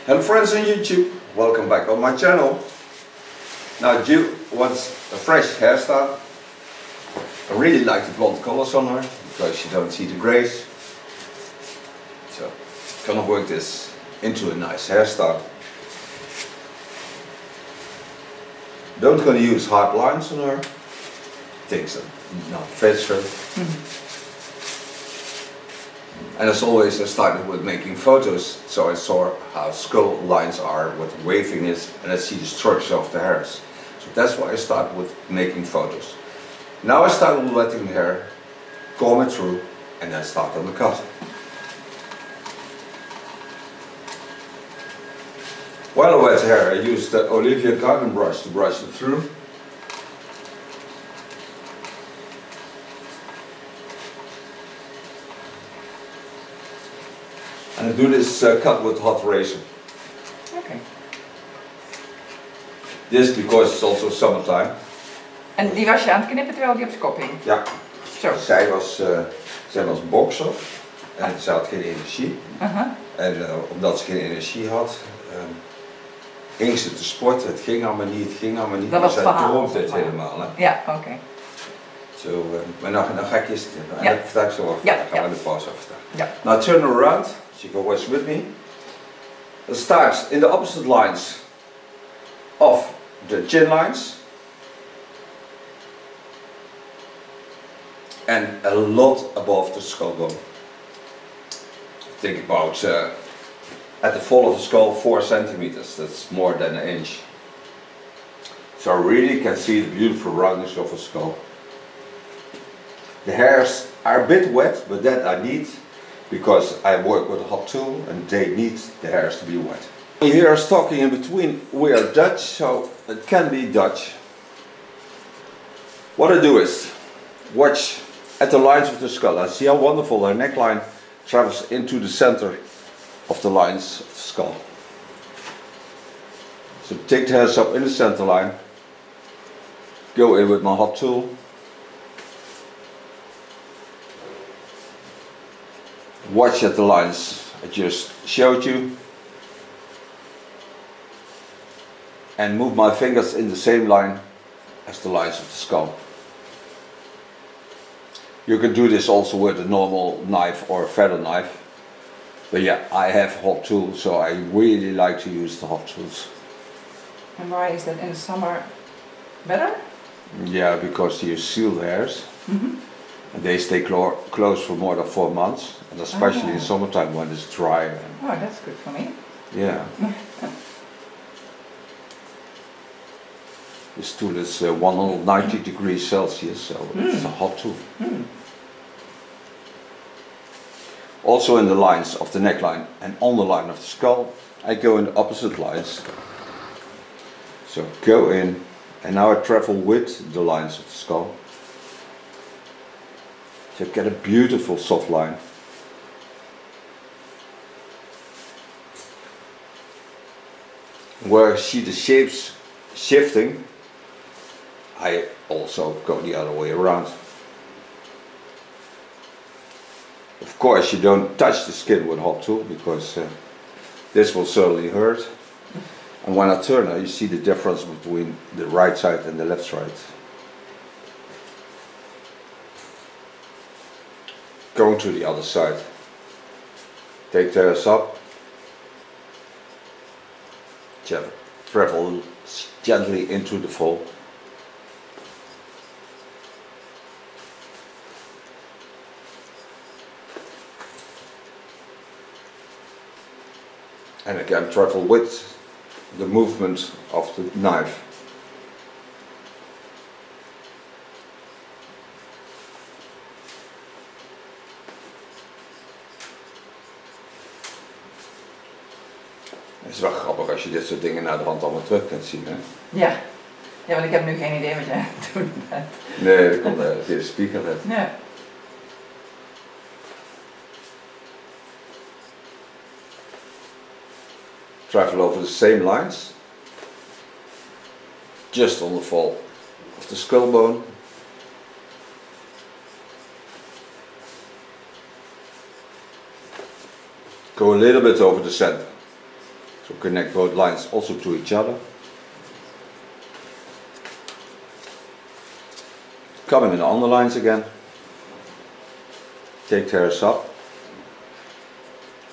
Hello friends on YouTube, welcome back on my channel. Now Juul wants a fresh hairstyle. I really like the blonde colors on her because you don't see the grays. So gonna work this into a nice hairstyle. Don't gonna use hard lines on her. Things that not fits her. And as always, I started with making photos, so I saw how skull lines are, what waving is, and I see the structure of the hairs. So that's why I started with making photos. Now I start with letting the hair comb it through, and then start on the cut. While I wet hair, I used the Olivia garden brush to brush it through. And I do this cut with hot razor. Okay. This because it's also summertime. En die was je aan het knippen terwijl die op zijn kop hing? Ja. Zo. Zij was bokser en ze had geen energie. En omdat ze geen energie had, ging ze te sporten. Het ging allemaal niet. Dat was het verhaal. Droomt het helemaal. Hè? Ja, oké. Zo, maar dan ga ik eerst knippen. En dat vertel ik zo over. Ja. Dan gaan we de pauze over vertellen. Ja. Now turn around, so you can watch with me. It starts in the opposite lines of the chin lines. And a lot above the skull bone. Think about at the fall of the skull 4 centimeters. That's more than an inch. So I really can see the beautiful roundness of a skull. The hairs are a bit wet, but that I need because I work with a hot tool and they need the hairs to be wet. You hear us talking in between. We are Dutch, so it can be Dutch. What I do is watch at the lines of the skull. I see how wonderful her neckline travels into the center of the lines of the skull. So take the hairs up in the center line, go in with my hot tool, watch at the lines I just showed you, and move my fingers in the same line as the lines of the skull. You can do this also with a normal knife or a feather knife. But yeah, I have hot tools, so I really like to use the hot tools. And why is that in the summer better? Yeah, because you seal the hairs. And they stay closed for more than 4 months. And especially in summertime when it's dry. Oh, that's good for me. Yeah. This tool is 190 degrees Celsius, so it's a hot tool. Also in the lines of the neckline and on the line of the skull, I go in the opposite lines. So go in, and now I travel with the lines of the skull to get a beautiful soft line. Where I see the shapes shifting, I also go the other way around. Of course, you don't touch the skin with a hot tool because this will certainly hurt. And when I turn it, you see the difference between the right side and the left side. Going to the other side. Take the hairs up. Travel gently into the fold. And again travel with the movement of the knife. Het is wel grappig als je dit soort dingen naar de hand allemaal terug kunt zien. Hè? Ja. Ja, want ik heb nu geen idee wat jij aan het doen bent. Nee, dat komt via de speaker. Ja. Travel over the same lines, just on the fall of the skull bone. Go a little bit over the center. So connect both lines also to each other. Coming in the underlines again. Take the hairs up.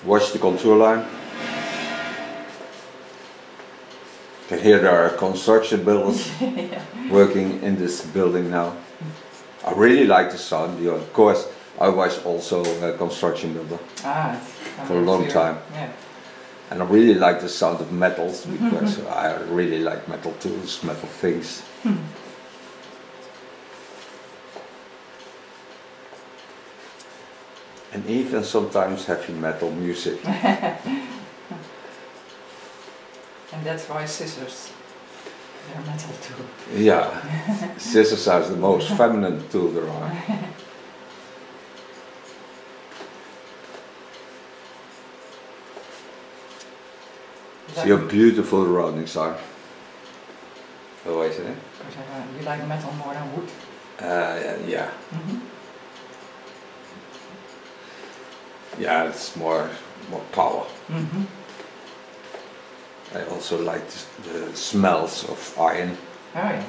Watch the contour line. You can hear there are construction builders Yeah. working in this building now. I really like the sound. Of course, I was also a construction builder for a long time. Yeah. And I really like the sound of metals because I really like metal tools, metal things. And even sometimes heavy metal music. And that's why scissors, they're metal too. Yeah, scissors are the most feminine tool there are. See how beautiful the roundings are. Oh, is it? You like metal more than wood? Yeah. Yeah, it's more power. I also like the smells of iron. Oh yeah.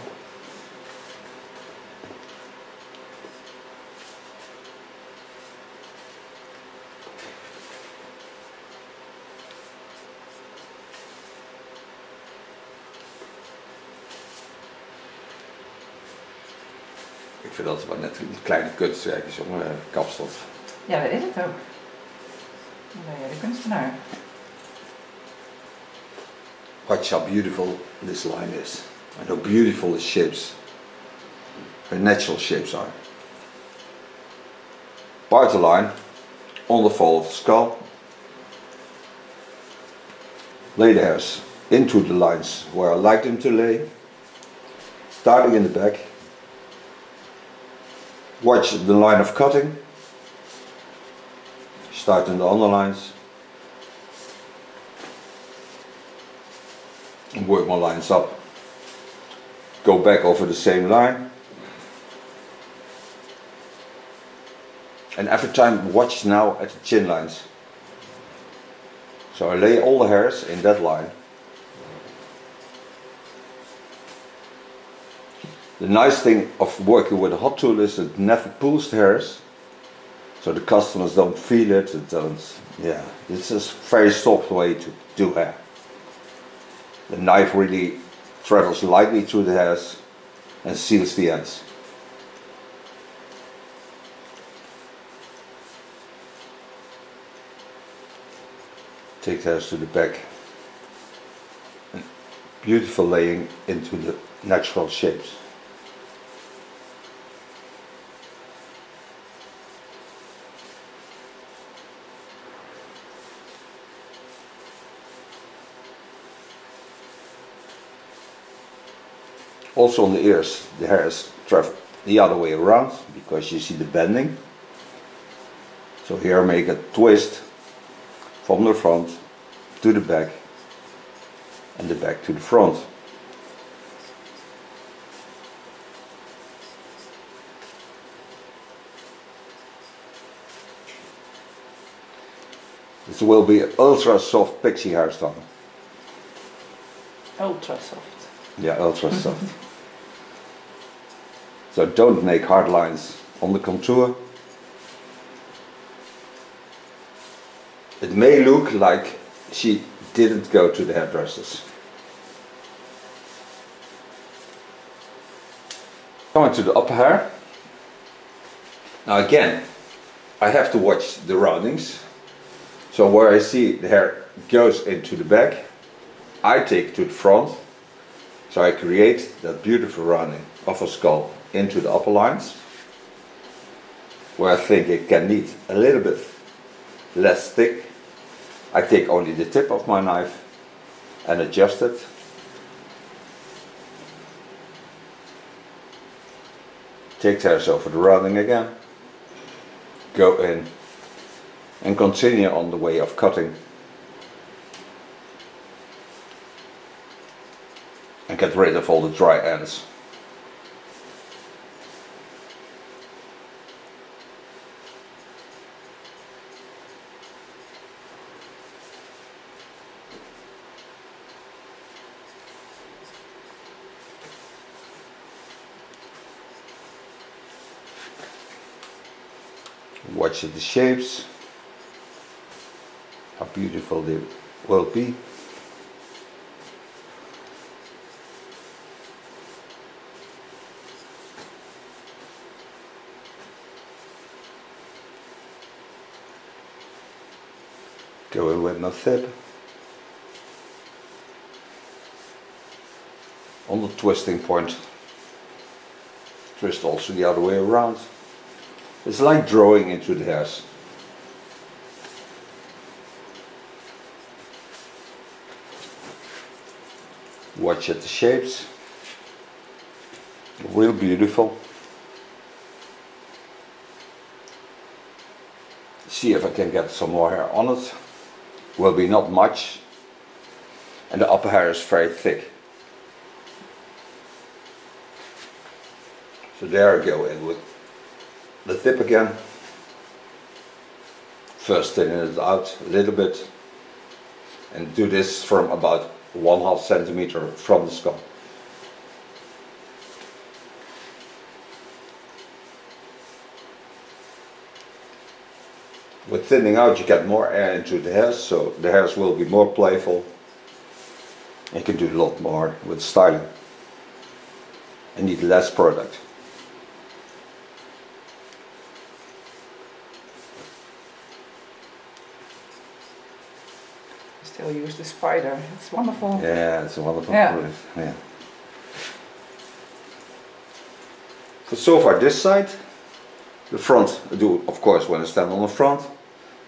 Ik vind dat wel net een kleine kunstwerkjes, jongen, kapsels. Ja, dat is het ook. Dan ben je de kunstenaar. Watch how beautiful this line is. And how beautiful the shapes, the natural shapes are. Part the line on the fold of the skull. Lay the hairs into the lines where I like them to lay. Starting in the back. Watch the line of cutting. Start in the underlines. And work my lines up. Go back over the same line. And every time watch now at the chin lines. So I lay all the hairs in that line. The nice thing of working with a hot tool is it never pulls the hairs. So the customers don't feel it, yeah, this is a very soft way to do hair. The knife really travels lightly through the hairs and seals the ends. Take the hairs to the back. And beautiful laying into the natural shapes. Also on the ears, the hairs travel the other way around because you see the bending. So here I make a twist from the front to the back and the back to the front. This will be an ultra soft PIXIE hairstyle. Ultra soft. Yeah, ultra soft. So don't make hard lines on the contour. It may look like she didn't go to the hairdressers. Going to the upper hair. Now again, I have to watch the roundings. So where I see the hair goes into the back, I take it to the front. So I create that beautiful rounding of a skull into the upper lines, where I think it can need a little bit less thick. I take only the tip of my knife and adjust it. Take the hairs over the rounding again, go in and continue on the way of cutting. And get rid of all the dry ends. Watch the shapes, how beautiful they will be. Go in with my tip. On the twisting point, twist also the other way around. It's like drawing into the hairs. Watch at the shapes, real beautiful. See if I can get some more hair on it. Will be not much, and the upper hair is very thick. So there I go in with the tip again. First thinning it out a little bit, and do this from about 1/2 centimeter from the skull. With thinning out you get more air into the hairs, so the hairs will be more playful. You can do a lot more with styling and need less product. Still use the spider, it's wonderful. Yeah, it's a wonderful product. Yeah. So far this side, the front I do of course when I stand on the front.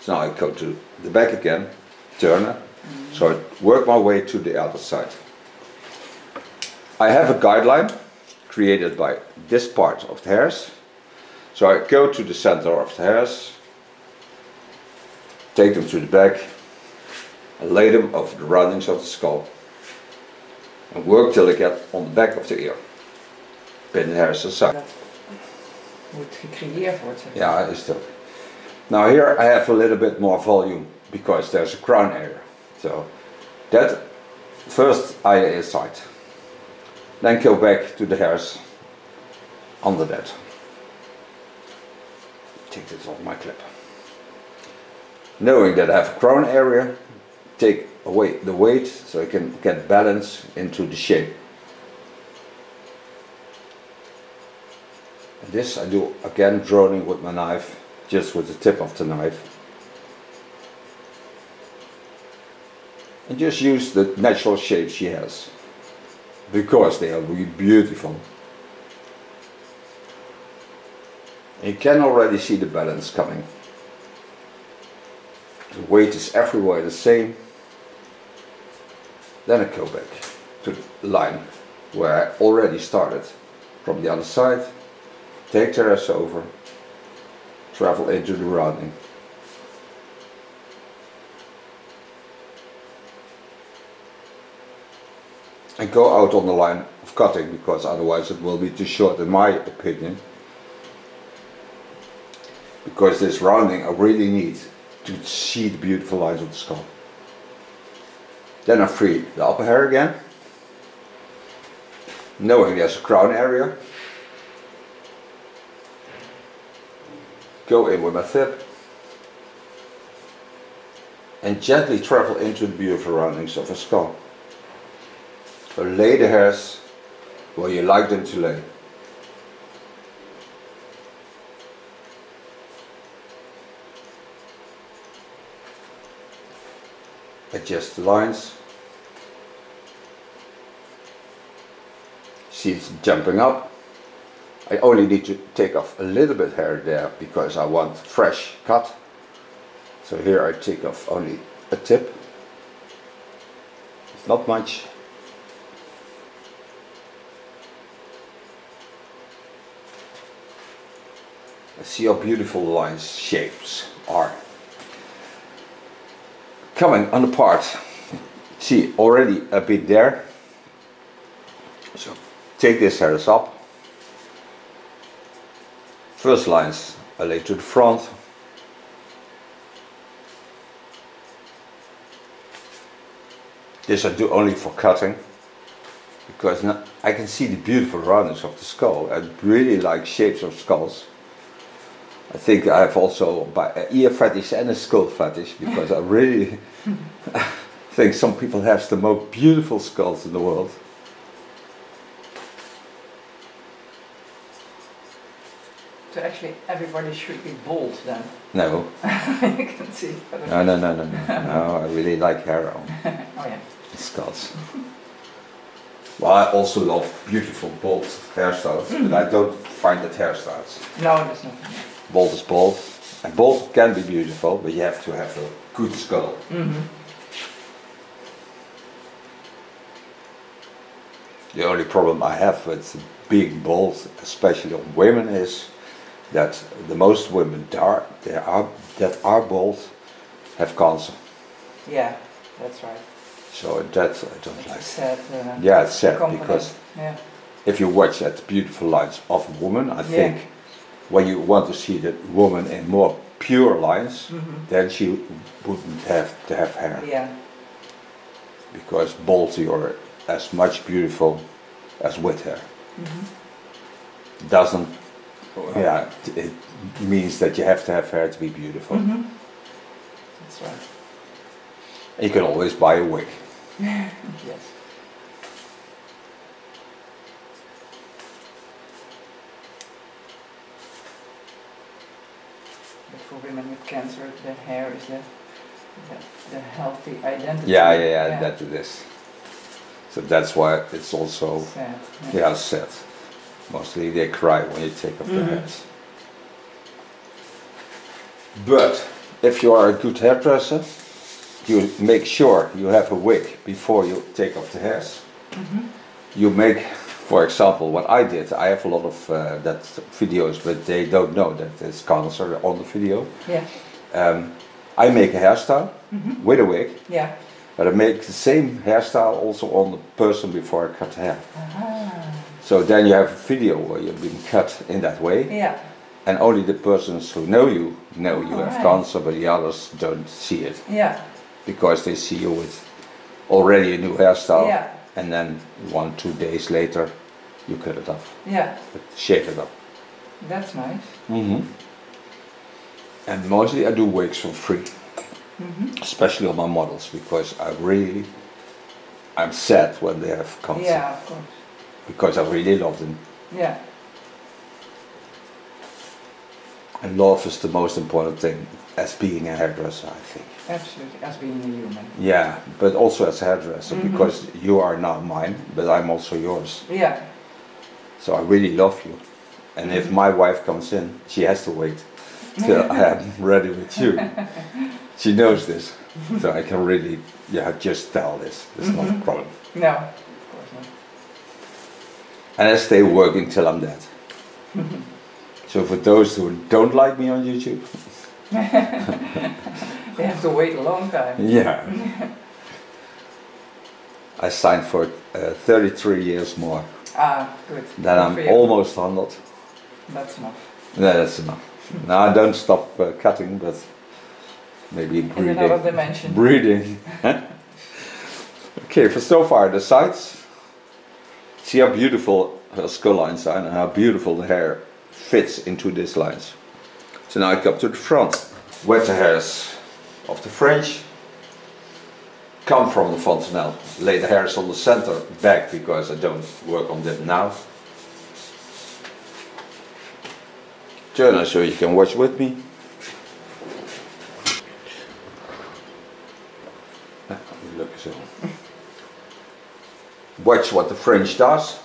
So now I go to the back again, turn it. So I work my way to the other side. I have a guideline created by this part of the hairs. So I go to the center of the hairs, take them to the back, and lay them over the roundings of the skull. And work till I get on the back of the ear. Pin the hairs aside. Dat moet gecreëerd worden. Ja, is het ook. Now here I have a little bit more volume because there's a crown area. So that first eye aside. Then go back to the hairs under that. Take this off my clip. Knowing that I have a crown area, take away the weight so I can get balance into the shape. And this I do again droning with my knife, just with the tip of the knife. And just use the natural shape she has, because they are really beautiful. And you can already see the balance coming. The weight is everywhere the same. Then I go back to the line where I already started from the other side. Take the rest over, travel into the rounding. And go out on the line of cutting, because otherwise it will be too short in my opinion. Because this rounding I really need to see the beautiful lines of the skull. Then I free the upper hair again, knowing there's a crown area. Go in with my tip and gently travel into the beautiful roundings of a skull. So lay the hairs where you like them to lay. Adjust the lines. See it's jumping up. I only need to take off a little bit hair there because I want fresh cut. So here I take off only a tip. It's not much. See how beautiful the lines, shapes are. Coming on the part, see already a bit there. So take this hairs up. First lines I lay to the front. This I do only for cutting, because now I can see the beautiful roundness of the skull. I really like shapes of skulls. I think I have also an ear fetish and a skull fetish, because I really think some people have the most beautiful skulls in the world. So actually everybody should be bald then. No. You can see. No, no, no, no, no. No, I really like hair on Oh yeah. skulls. Well, I also love beautiful bald hairstyles, but I don't find it hairstyles. No, there's nothing. Bald is bald, and bald can be beautiful, but you have to have a good skull. The only problem I have with being bald, especially on women, is that the most women that are bald have cancer. Yeah, that's right. So that I don't It's like. a sad. Yeah, it's sad component. because Yeah. if you watch at beautiful lines of a woman, I think when you want to see the woman in more pure lines, then she wouldn't have to have hair. Yeah. Because bald you're as much beautiful as with hair. Doesn't, yeah, it means that you have to have hair to be beautiful. That's right. You can always buy a wig. Yes. But for women with cancer, the hair is the healthy identity. Yeah, that it is. So that's why it's also sad. yeah, sad. Mostly they cry when you take off their hairs. But if you are a good hairdresser, you make sure you have a wig before you take off the hairs. You make, for example, what I did. I have a lot of that videos, but they don't know that there's cancer on the video. Yeah. I make a hairstyle with a wig. Yeah. But I make the same hairstyle also on the person before I cut the hair. So then you have a video where you've been cut in that way. Yeah. And only the persons who know you have right. cancer, but the others don't see it. Yeah. Because they see you with already a new hairstyle. Yeah. And then 1-2 days later you cut it off. Yeah. Shave it up. That's nice. And mostly I do wigs for free. Especially on my models, because I'm sad when they have cancer. Yeah, of course. Because I really love them. Yeah. And love is the most important thing as being a hairdresser, I think. Absolutely, as being a human. Yeah, but also as a hairdresser, because you are now mine, but I'm also yours. Yeah. So I really love you. And if my wife comes in, she has to wait till I am ready with you. She knows this, so I can really, just tell this. It's not a problem. No, of course not. And I stay working till I'm dead. So for those who don't like me on YouTube, they have to wait a long time. yeah. I signed for 33 years more. Ah, good. Then I'm almost 100. That's enough. No, that's enough. Now I don't stop cutting, but maybe breathing. In another dimension. Breathing. Okay, for so far the sides. See how beautiful her skull lines are and how beautiful the hair fits into these lines. So now I come to the front. Wet the hairs of the fringe. Come from the fontanelle. Lay the hairs on the center back because I don't work on them now. Turn it so you can watch with me. Look so. Watch what the fringe does.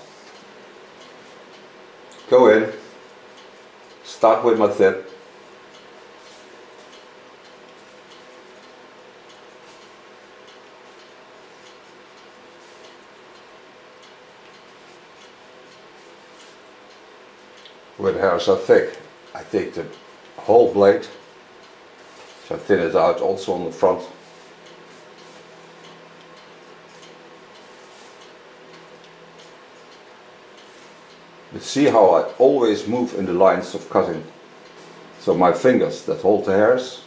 Go in. Start with my tip. When the hairs are thick, I take the whole blade, so I thin it out also on the front. But see how I always move in the lines of cutting. So my fingers that hold the hairs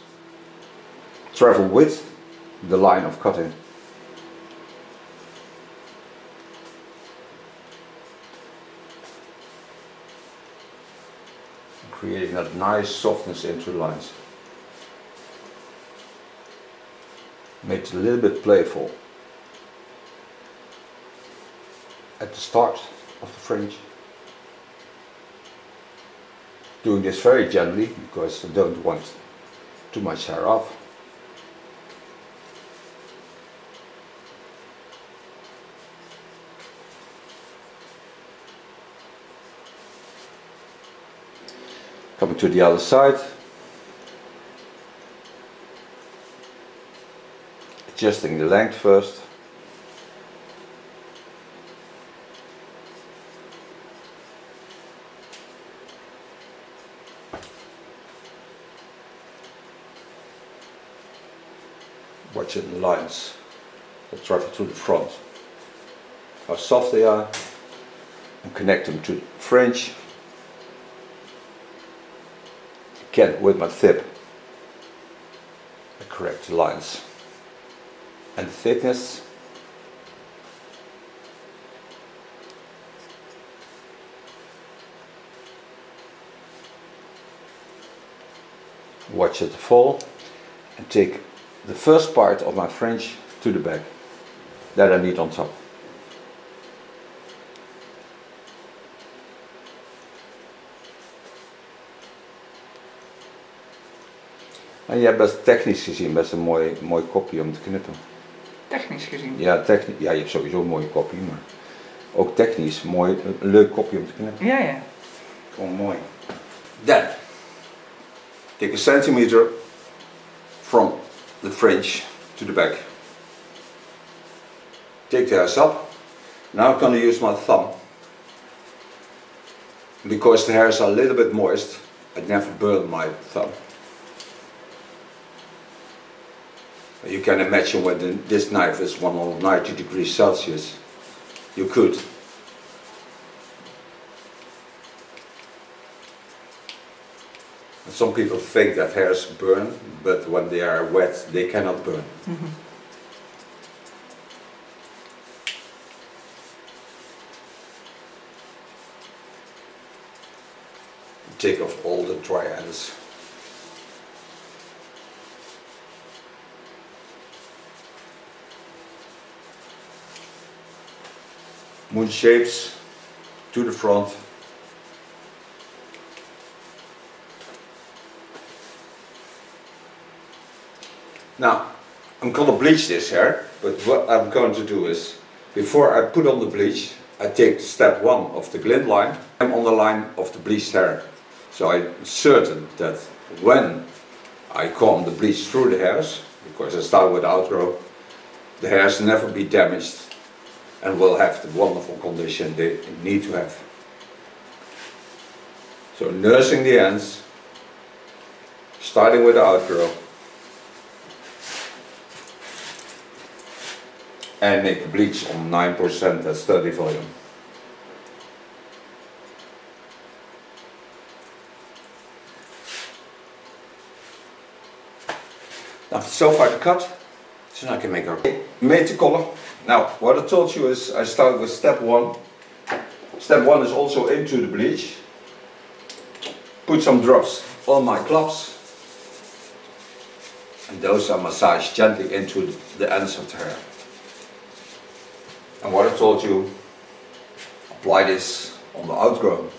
travel with the line of cutting. creating that nice softness into the lines. Make it a little bit playful at the start of the fringe. Doing this very gently because I don't want too much hair off. Coming to the other side. Adjusting the length first. Watching the lines that travel to the front. How soft they are. And connect them to the fringe. Again with my tip. I correct the lines and the thickness. Watch it fall and take the first part of my fringe to the back that I need on top. En je hebt best technisch gezien best een mooi kopje om te knippen. Technisch gezien? Ja, ja, je hebt sowieso een mooie kopje, maar ook technisch een leuk kopje om te knippen. Ja, ja. Gewoon mooi. Then, take a centimeter from the fringe to the back. Take the hairs up. Now I'm going to use my thumb. Because the hairs are a little bit moist, I never burn my thumb. You can imagine when this knife is 190 degrees Celsius, you could. And some people think that hairs burn, but when they are wet, they cannot burn. Mm-hmm. Take off all the dry ends. Moon shapes to the front. Now, I'm going to bleach this hair, but what I'm going to do is, before I put on the bleach, I take step 1 of the glint line. I'm on the line of the bleached hair. So I'm certain that when I comb the bleach through the hairs, because I start with outgrow, the hairs never be damaged and will have the wonderful condition they need to have. So nursing the ends, starting with the outgrow, and make the bleach on 9% at steady volume. Now so far the cut, so now I can make our made the color. Now what I told you is I start with step 1. Step 1 is also into the bleach. Put some drops on my clubs, and those are massaged gently into the ends of the hair. And what I told you, apply this on the outgrow.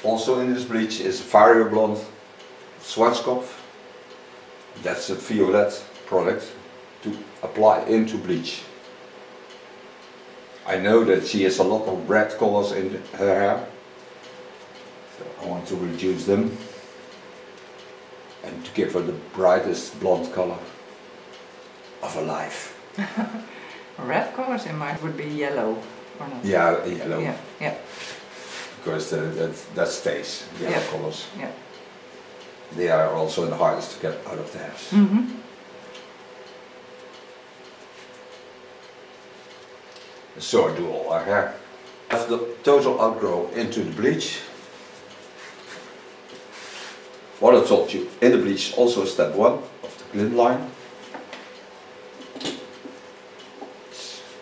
Also in this bleach is Vario Blonde Schwarzkopf. That's a violet product to apply into bleach. I know that she has a lot of red colors in her hair, so I want to reduce them and to give her the brightest blonde color of her life. Red colors in mine would be yellow, or not? Yeah, yellow. Yeah, yeah. Because that stays, yellow colors. Yeah. They are also the hardest to get out of the hairs. Mm-hmm. So I do all our hair. Have the total outgrow into the bleach. what I told you, in the bleach also step 1 of the glint line.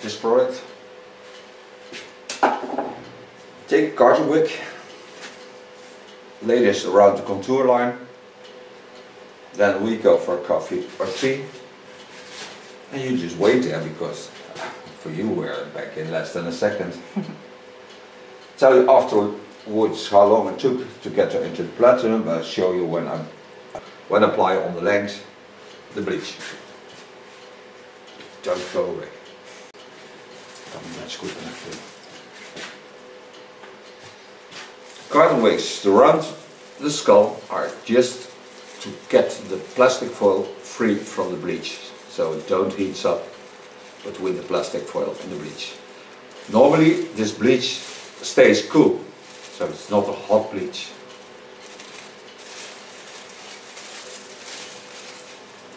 This product. Take a carton wick, lay this around the contour line, then we go for a coffee or tea, and you just wait there because for you we're back in less than a second. Tell you afterwards how long it took to get her into the platinum. I'll show you when I apply on the length the bleach. Don't go away. That's good enough. Carton wicks around the skull are just to get the plastic foil free from the bleach, so it don't heat up between the plastic foil and the bleach. Normally this bleach stays cool, so it's not a hot bleach.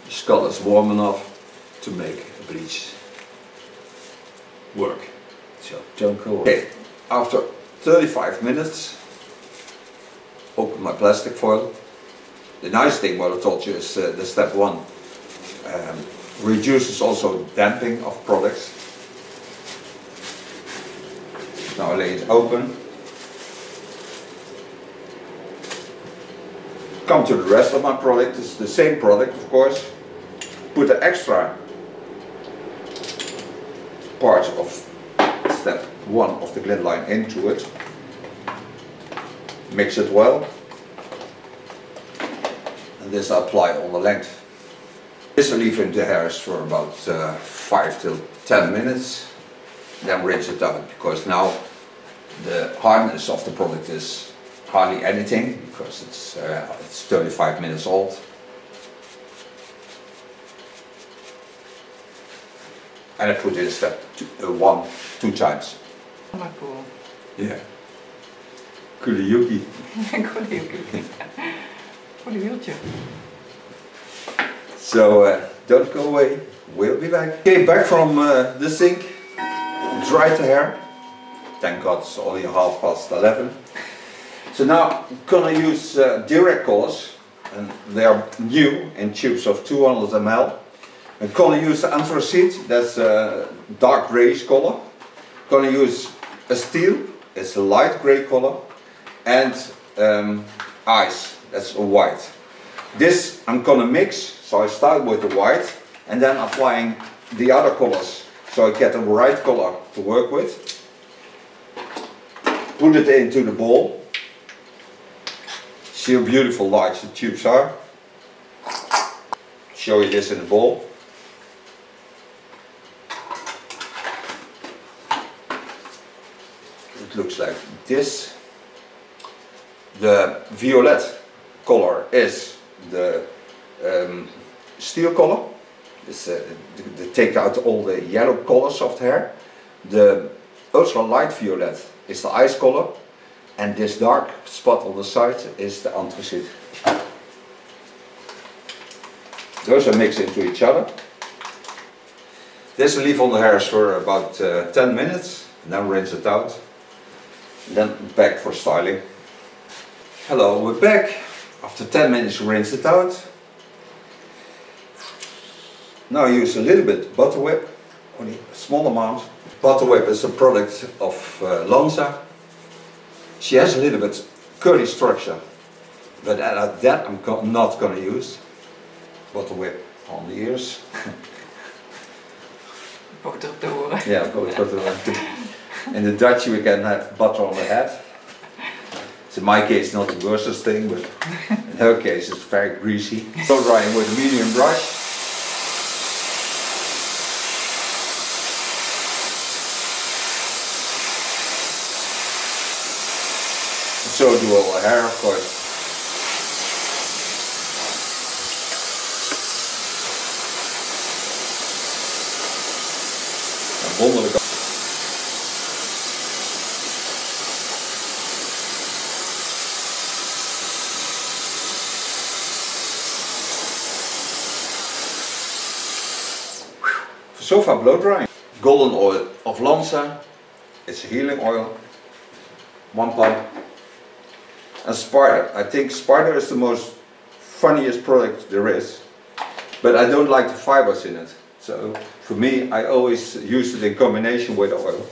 The skull is warm enough to make a bleach work, so don't go away. Okay, after 35 minutes, open my plastic foil. The nice thing what I told you is the step 1 reduces also damping of products. Now I lay it open. Come to the rest of my product. It's the same product, of course. Put the extra part of step 1 of the glint line into it. Mix it well. And this I apply on the length. This I leave in the hairs for about 5 till 10 minutes. Then rinse it out, because now the hardness of the product is hardly anything, because it's 35 minutes old. And I put in step 1 2 times. Maar cool. Yeah. Kuliyuki. Kuliyuki. Voor die wieltje. So don't go away, we'll be back. Okay, back from the sink, dried the hair. Thank God it's only 11:30. So now I'm gonna use direct colors, and they are new in tubes of 200 ml. I'm gonna use the anthracite, that's a dark greyish color. I'm gonna use a steel, it's a light grey color, and ice, that's a white. This I'm gonna mix, so I start with the white and then applying the other colors, so I get the right color to work with. Put it into the bowl. See how beautiful large the tubes are. Show you this in the bowl. It looks like this. The violet color is the steel color. It's, they take out all the yellow colors of the hair. The ultra light violet is the ice color, and this dark spot on the side is the anthracite. Those are mixed into each other. This I leave on the hairs for about 10 minutes, and then rinse it out. And then back for styling. Hello, we're back. After 10 minutes rinse it out. Now I use a little bit butter whip, only a small amount. Butter whip is a product of Lanza. She has a little bit curly structure, but that I'm not going to use. Butter whip on the ears. Butter op de oren. Yeah, butter. In the Dutch we can have butter on the head. So in my case not the worstest thing, but in her case it's very greasy. Blow drying with a medium brush. So do all the hair, of course. En wonderlijk. So far blow drying. Golden oil of Lanza. It's a healing oil. 1 pump. And spider. I think spider is the most funniest product there is, but I don't like the fibers in it. So for me, I always use it in combination with oil.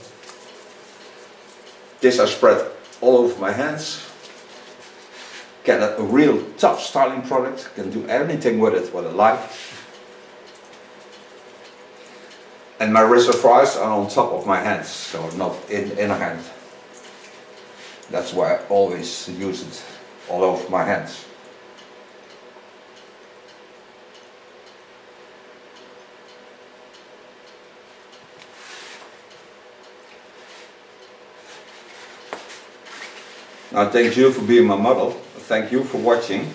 This I spread all over my hands. Get a real tough styling product. Can do anything with it what I like. And my reservoirs are on top of my hands, so not in a hand. That's why I always use it all over my hands. Now thank you for being my model. Thank you for watching.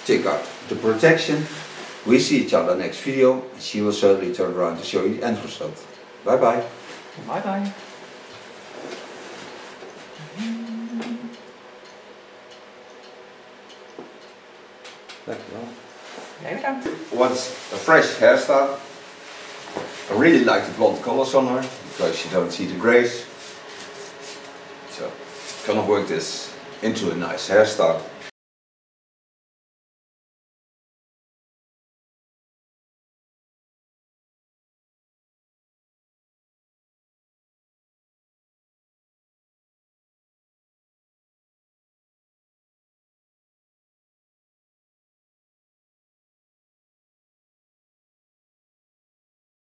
Take out the protection. We see each other next video. She will certainly turn around to show you the end result. Bye bye. Bye bye. Wants a fresh hairstyle. I really like the blonde colors on her because you don't see the grays. So gonna work this into a nice hairstyle.